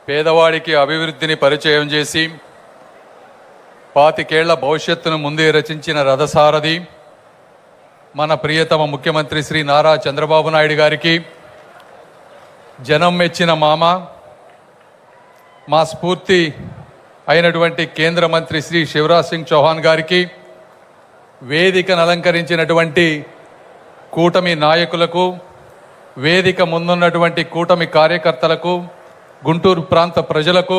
పేదవాడికి అభివృద్ధిని పరిచయం చేసి 25 ఏళ్ల భవిష్యత్తును ముందే రచించిన రథసారథి మన ప్రియతమ ముఖ్యమంత్రి శ్రీ నారా చంద్రబాబు నాయుడు గారికి, జనం మెచ్చిన మామ, మా స్ఫూర్తి అయినటువంటి కేంద్ర మంత్రి శ్రీ శివరాజ్ సింగ్ చౌహాన్ గారికి, వేదికను అలంకరించినటువంటి కూటమి నాయకులకు, వేదిక ముందున్నటువంటి కూటమి కార్యకర్తలకు, గుంటూరు ప్రాంత ప్రజలకు,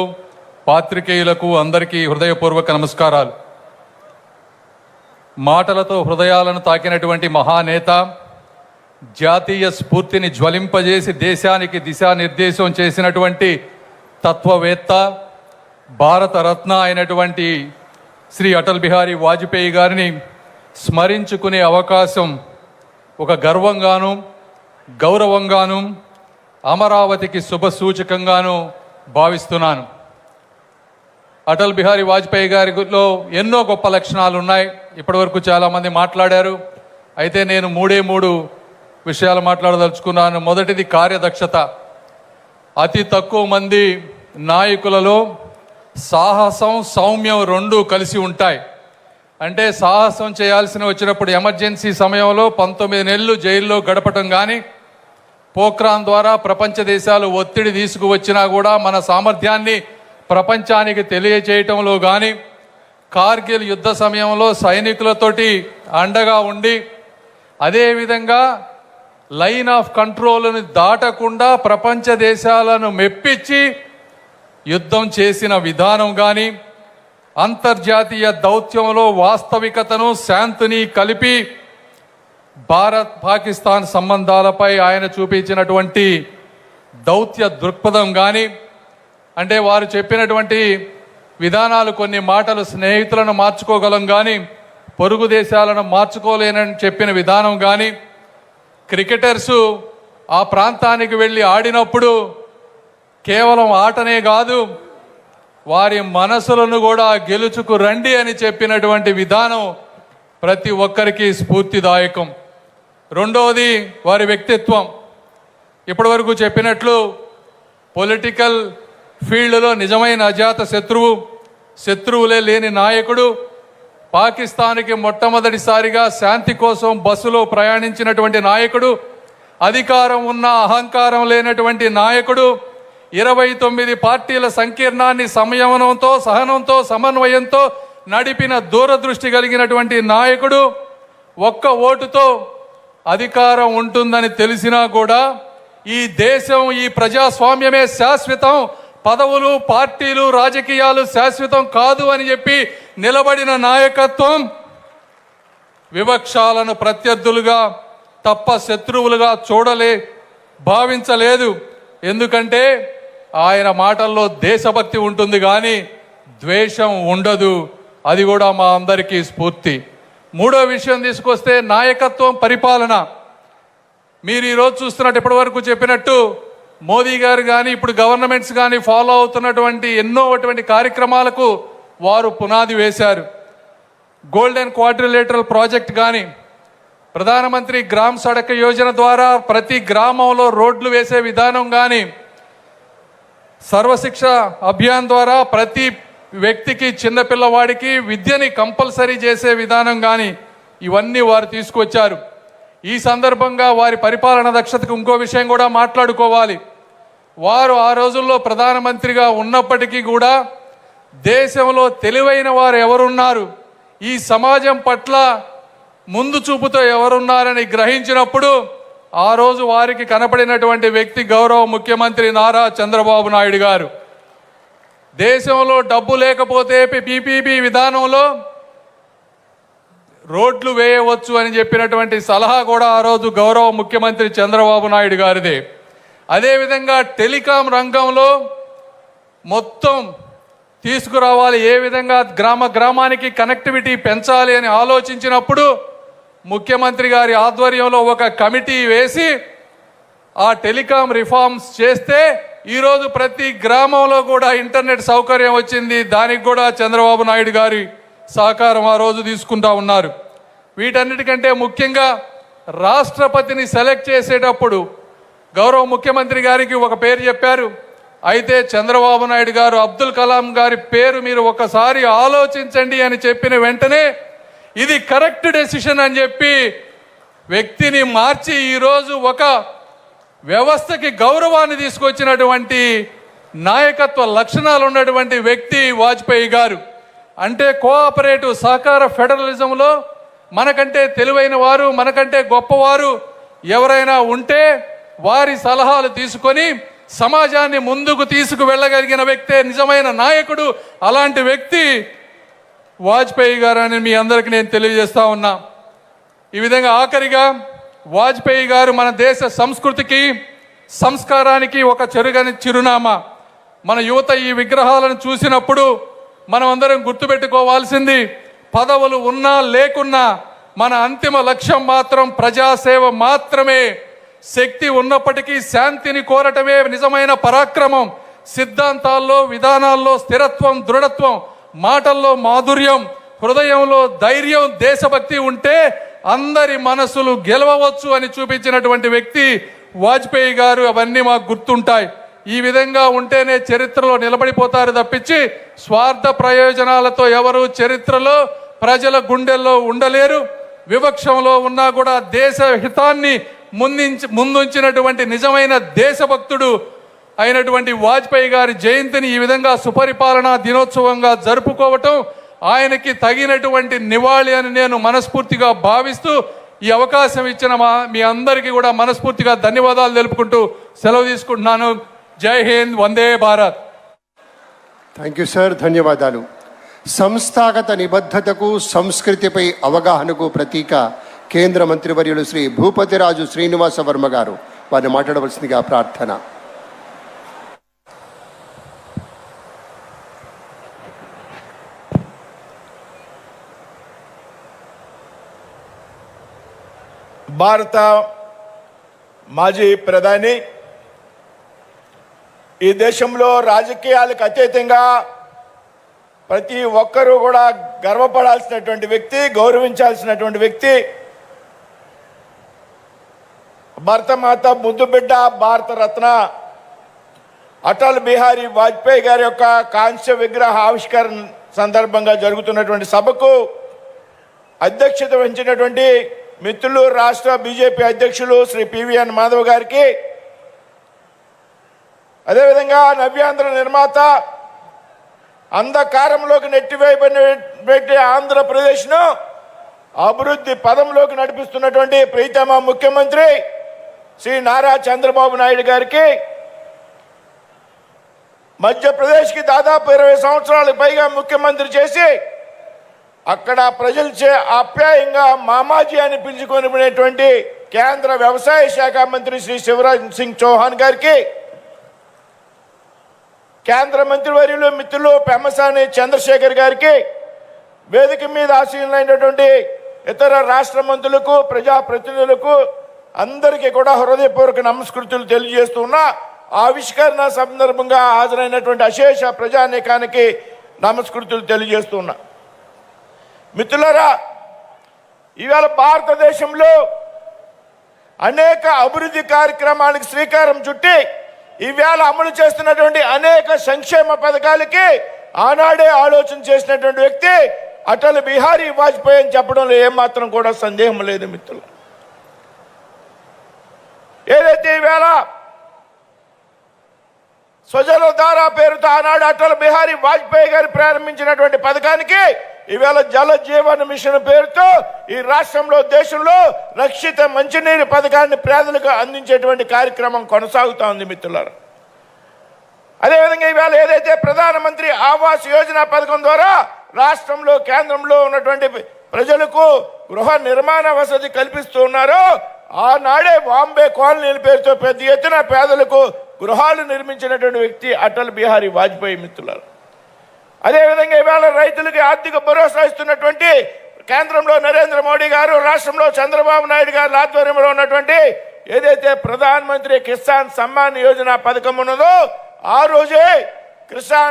పాత్రికేయులకు అందరికీ హృదయపూర్వక నమస్కారాలు. మాటలతో హృదయాలను తాకినటువంటి మహానేత, జాతీయ స్ఫూర్తిని జ్వలింపజేసి దేశానికి దిశానిర్దేశం చేసినటువంటి తత్వవేత్త, భారతరత్న అయినటువంటి శ్రీ అటల్ బిహారీ వాజ్పేయి గారిని స్మరించుకునే అవకాశం ఒక గర్వంగాను, గౌరవంగాను, అమరావతికి శుభసూచకంగాను భావిస్తున్నాను. అటల్ బిహారీ వాజ్పేయి గారిలో ఎన్నో గొప్ప లక్షణాలు ఉన్నాయి. ఇప్పటివరకు చాలామంది మాట్లాడారు. అయితే నేను మూడు విషయాలు మాట్లాడదలుచుకున్నాను. మొదటిది కార్యదక్షత. అతి తక్కువ మంది నాయకులలో సాహసం, సౌమ్యం రెండూ కలిసి ఉంటాయి. అంటే సాహసం చేయాల్సిన వచ్చినప్పుడు ఎమర్జెన్సీ సమయంలో 19 నెలలు జైల్లో గడపటం కానీ, పోఖ్రాన్ ద్వారా ప్రపంచ దేశాలు ఒత్తిడి తీసుకువచ్చినా కూడా మన సామర్థ్యాన్ని ప్రపంచానికి తెలియచేయటంలో కానీ, కార్గిల్ యుద్ధ సమయంలో సైనికులతోటి అండగా ఉండి, అదేవిధంగా లైన్ ఆఫ్ కంట్రోల్ని దాటకుండా ప్రపంచ దేశాలను మెప్పించి యుద్ధం చేసిన విధానం కానీ, అంతర్జాతీయ దౌత్యంలో వాస్తవికతను, శాంతిని కలిపి భారత్ పాకిస్తాన్ సంబంధాలపై ఆయన చూపించినటువంటి దౌత్య దృక్పథం కానీ, అంటే వారు చెప్పినటువంటి విధానాలు, కొన్ని మాటలు స్నేహితులను మార్చుకోగలం కానీ పొరుగు దేశాలను మార్చుకోలేనని చెప్పిన విధానం కానీ, క్రికెటర్సు ఆ ప్రాంతానికి వెళ్ళి ఆడినప్పుడు కేవలం ఆటనే కాదు, వారి మనసులను కూడా గెలుచుకు రండి అని చెప్పినటువంటి విధానం ప్రతి ఒక్కరికి స్ఫూర్తిదాయకం. రెండవది వారి వ్యక్తిత్వం. ఇప్పటివరకు చెప్పినట్లు పొలిటికల్ ఫీల్డ్లో నిజమైన అజాత శత్రువులే లేని నాయకుడు, పాకిస్తాన్కి మొట్టమొదటిసారిగా శాంతి కోసం బస్సులో ప్రయాణించినటువంటి నాయకుడు, అధికారం ఉన్న అహంకారం లేనటువంటి నాయకుడు, 29 పార్టీల సంకీర్ణాన్ని సంయమనంతో, సహనంతో, సమన్వయంతో నడిపిన దూరదృష్టి కలిగినటువంటి నాయకుడు, ఒక్క ఓటుతో అధికారం ఉంటుందని తెలిసినా కూడా ఈ దేశం, ఈ ప్రజాస్వామ్యమే శాశ్వతం, పదవులు, పార్టీలు, రాజకీయాలు శాశ్వతం కాదు అని చెప్పి నిలబడిన నాయకత్వం, వివక్షాలను ప్రత్యర్థులుగా తప్ప శత్రువులుగా భావించలేదు. ఎందుకంటే ఆయన మాటల్లో దేశభక్తి ఉంటుంది కానీ ద్వేషం ఉండదు. అది కూడా మా అందరికీ స్ఫూర్తి. మూడో విషయం తీసుకొస్తే నాయకత్వం, పరిపాలన. మీరు ఈరోజు చూస్తున్నట్టు, ఇప్పటివరకు చెప్పినట్టు మోదీ గారు కానీ, ఇప్పుడు గవర్నమెంట్స్ కానీ ఫాలో అవుతున్నటువంటి ఎన్నో కార్యక్రమాలకు వారు పునాది వేశారు. గోల్డెన్ క్వాడ్రిలేటరల్ ప్రాజెక్ట్ కానీ, ప్రధానమంత్రి గ్రామ్ సడక్ యోజన ద్వారా ప్రతి గ్రామంలో రోడ్లు వేసే విధానం కానీ, సర్వశిక్ష అభియాన్ ద్వారా ప్రతి వ్యక్తికి, చిన్నపిల్లవాడికి విద్యని కంపల్సరీ చేసే విధానం కానీ, ఇవన్నీ వారు తీసుకొచ్చారు. ఈ సందర్భంగా వారి పరిపాలన దక్షతకు ఇంకో విషయం కూడా మాట్లాడుకోవాలి. వారు ఆ రోజుల్లో ప్రధానమంత్రిగా ఉన్నప్పటికీ కూడా దేశంలో తెలివైన వారు ఎవరున్నారు, ఈ సమాజం పట్ల ముందు చూపుతో ఎవరున్నారని గ్రహించినప్పుడు ఆ రోజు వారికి కనపడినటువంటి వ్యక్తి గౌరవ ముఖ్యమంత్రి నారా చంద్రబాబు నాయుడు గారు. దేశంలో డబ్బు లేకపోతే పీపీపీ విధానంలో రోడ్లు వేయవచ్చు అని చెప్పినటువంటి సలహా కూడా ఆ రోజు గౌరవ ముఖ్యమంత్రి చంద్రబాబు నాయుడు గారిదే. అదేవిధంగా టెలికాం రంగంలో మొత్తం తీసుకురావాలి, ఏ విధంగా గ్రామానికి కనెక్టివిటీ పెంచాలి అని ఆలోచించినప్పుడు ముఖ్యమంత్రి గారి ఆధ్వర్యంలో ఒక కమిటీ వేసి ఆ టెలికాం రిఫార్మ్స్ చేస్తే ఈరోజు ప్రతి గ్రామంలో కూడా ఇంటర్నెట్ సౌకర్యం వచ్చింది. దానికి కూడా చంద్రబాబు నాయుడు గారి సహకారం ఆ రోజు తీసుకుంటా ఉన్నారు. వీటన్నిటికంటే ముఖ్యంగా రాష్ట్రపతిని సెలెక్ట్ చేసేటప్పుడు గౌరవ ముఖ్యమంత్రి గారికి ఒక పేరు చెప్పారు, అయితే చంద్రబాబు నాయుడు గారు అబ్దుల్ కలాం గారి పేరు మీరు ఒకసారి ఆలోచించండి అని చెప్పిన వెంటనే ఇది కరెక్ట్ డెసిషన్ అని చెప్పి వ్యక్తిని మార్చి ఈరోజు ఒక వ్యవస్థకి గౌరవాన్ని తీసుకొచ్చినటువంటి నాయకత్వ లక్షణాలు ఉన్నటువంటి వ్యక్తి వాజ్పేయి గారు. అంటే కోఆపరేటివ్ సహకార ఫెడరలిజంలో మనకంటే తెలివైన వారు, మనకంటే గొప్పవారు ఎవరైనా ఉంటే వారి సలహాలు తీసుకొని సమాజాన్ని ముందుకు తీసుకువెళ్ళగలిగిన వ్యక్తే నిజమైన నాయకుడు. అలాంటి వ్యక్తి వాజ్పేయి గారు అని మీ అందరికీ నేను తెలియజేస్తా ఉన్నా. ఈ విధంగా ఆఖరిగా వాజ్పేయి గారు మన దేశ సంస్కృతికి సంస్కారానికి ఒక చెరుగని చిరునామా. మన యువత ఈ విగ్రహాలను చూసినప్పుడు మనం అందరం గుర్తుపెట్టుకోవాల్సింది పదవులు ఉన్నా లేకున్నా మన అంతిమ లక్ష్యం మాత్రం ప్రజాసేవ మాత్రమే. శక్తి ఉన్నప్పటికీ శాంతిని కోరటమే నిజమైన పరాక్రమం. సిద్ధాంతాల్లో విధానాల్లో స్థిరత్వం, దృఢత్వం, మాటల్లో మాధుర్యం, హృదయంలో ధైర్యం, దేశభక్తి ఉంటే అందరి మనసులు గెలవవచ్చు అని చూపించినటువంటి వ్యక్తి వాజ్పేయి గారు. అవన్నీ మాకు గుర్తుంటాయి. ఈ విధంగా ఉంటేనే చరిత్రలో నిలబడిపోతారు తప్పించి స్వార్థ ప్రయోజనాలతో ఎవరు చరిత్రలో ప్రజల గుండెల్లో ఉండలేరు. వివక్షంలో ఉన్నా కూడా దేశ హితాన్ని ముందుంచినటువంటి నిజమైన దేశభక్తుడు అయినటువంటి వాజ్పేయి గారి జయంతిని ఈ విధంగా సుపరిపాలనా దినోత్సవంగా జరుపుకోవటం ఆయనకి తగినటువంటి నివాళి అని నేను మనస్ఫూర్తిగా భావిస్తూ ఈ అవకాశం ఇచ్చిన మీ అందరికీ కూడా మనస్ఫూర్తిగా ధన్యవాదాలు తెలుపుకుంటూ సెలవు తీసుకుంటున్నాను. జై Hind, Vande Bharat. Thank you sir, ధన్యవాదాలు. సంస్థాగత నిబద్ధతకు సంస్కృతిపై అవగాహనకు ప్రతీక కేంద్ర మంత్రివర్యులు శ్రీ భూపతిరాజు శ్రీనివాస వర్మ గారు వారిని మాట్లాడవలసిందిగా ప్రార్థన. భారత మాజీ ప్రధాని, ఈ దేశంలో రాజకీయాలకు అతీతంగా ప్రతి ఒక్కరూ కూడా గర్వపడాల్సినటువంటి వ్యక్తి, గౌరవించాల్సినటువంటి వ్యక్తి, భరతమాత ముద్దు బిడ్డ, భారతరత్న అటల్ బిహారీ వాజ్పేయి గారి యొక్క కాంస్య విగ్రహ ఆవిష్కరణ సందర్భంగా జరుగుతున్నటువంటి సభకు అధ్యక్షత వహించినటువంటి మిత్రులు రాష్ట్ర బీజేపీ అధ్యక్షులు శ్రీ పివిఎన్ మాధవ్ గారికి, అదేవిధంగా నవ్యాంధ్ర నిర్మాత, అంధకారంలోకి నెట్టివేయబడినటువంటి ఆంధ్రప్రదేశ్ను అభివృద్ధి పదంలోకి నడిపిస్తున్నటువంటి ప్రీతమ ముఖ్యమంత్రి శ్రీ నారా చంద్రబాబు నాయుడు గారికి, మధ్యప్రదేశ్కి దాదాపు 20 సంవత్సరాలకు పైగా ముఖ్యమంత్రి చేసి అక్కడ ప్రజలచే ఆప్యాయంగా మామాజీ అని పిలుచుకొనిటువంటి కేంద్ర వ్యవసాయ శాఖ మంత్రి శ్రీ శివరాజ్ సింగ్ చౌహాన్ గారికి, కేంద్ర మంత్రివర్యులు మిత్రులు పెమ్మసాని చంద్రశేఖర్ గారికి, వేదిక మీద ఆసీనులైనటువంటి ఇతర రాష్ట్ర మంత్రులకు, ప్రజాప్రతినిధులకు అందరికీ కూడా హృదయపూర్వక నమస్కృతులు తెలియజేస్తున్నా. ఆవిష్కరణ సందర్భంగా హాజరైనటువంటి అశేష ప్రజానీకానికి నమస్కృతులు తెలియజేస్తున్నా. మిత్రులారా, ఇవాళ భారతదేశంలో అనేక అభివృద్ధి కార్యక్రమాలకు శ్రీకారం చుట్టి ఈవేళ అమలు చేస్తున్నటువంటి అనేక సంక్షేమ పథకాలకి ఆనాడే ఆలోచన చేసినటువంటి వ్యక్తి అటల్ బిహారీ వాజ్పేయి అని చెప్పడంలో ఏమాత్రం కూడా సందేహం లేదు. మిత్రులు, ఏదైతే ఈవేళ స్వజలధార పేరుతో ఆనాడు అటల్ బిహారీ వాజ్పేయి గారు ప్రారంభించినటువంటి పథకానికి ఈవేళ జల జీవన్ మిషన్ పేరుతో ఈ రాష్ట్రంలో, దేశంలో రక్షిత మంచినీరు పథకాన్ని పేదలకు అందించేటువంటి కార్యక్రమం కొనసాగుతూ ఉంది. మిత్రులారా, అదేవిధంగా ఈవేళ ఏదైతే ప్రధానమంత్రి ఆవాస్ యోజన పథకం ద్వారా రాష్ట్రంలో, కేంద్రంలో ఉన్నటువంటి ప్రజలకు గృహ నిర్మాణ వసతి కల్పిస్తూ ఉన్నారో, ఆనాడే బాంబే కాలనీల పేరుతో పెద్ద ఎత్తున పేదలకు గృహాలు నిర్మించినటువంటి వ్యక్తి అటల్ బిహారీ వాజ్పేయి. మిత్రులారా, అదేవిధంగా ఇవాళ రైతులకి ఆర్థిక భరోసా ఇస్తున్నటువంటి కేంద్రంలో నరేంద్ర మోడీ గారు, రాష్ట్రంలో చంద్రబాబు నాయుడు గారు ఆధ్వర్యంలో ఉన్నటువంటి ఏదైతే ప్రధానమంత్రి కిసాన్ సమ్మాన్ యోజన పథకం ఉన్నదో, ఆ రోజే కిసాన్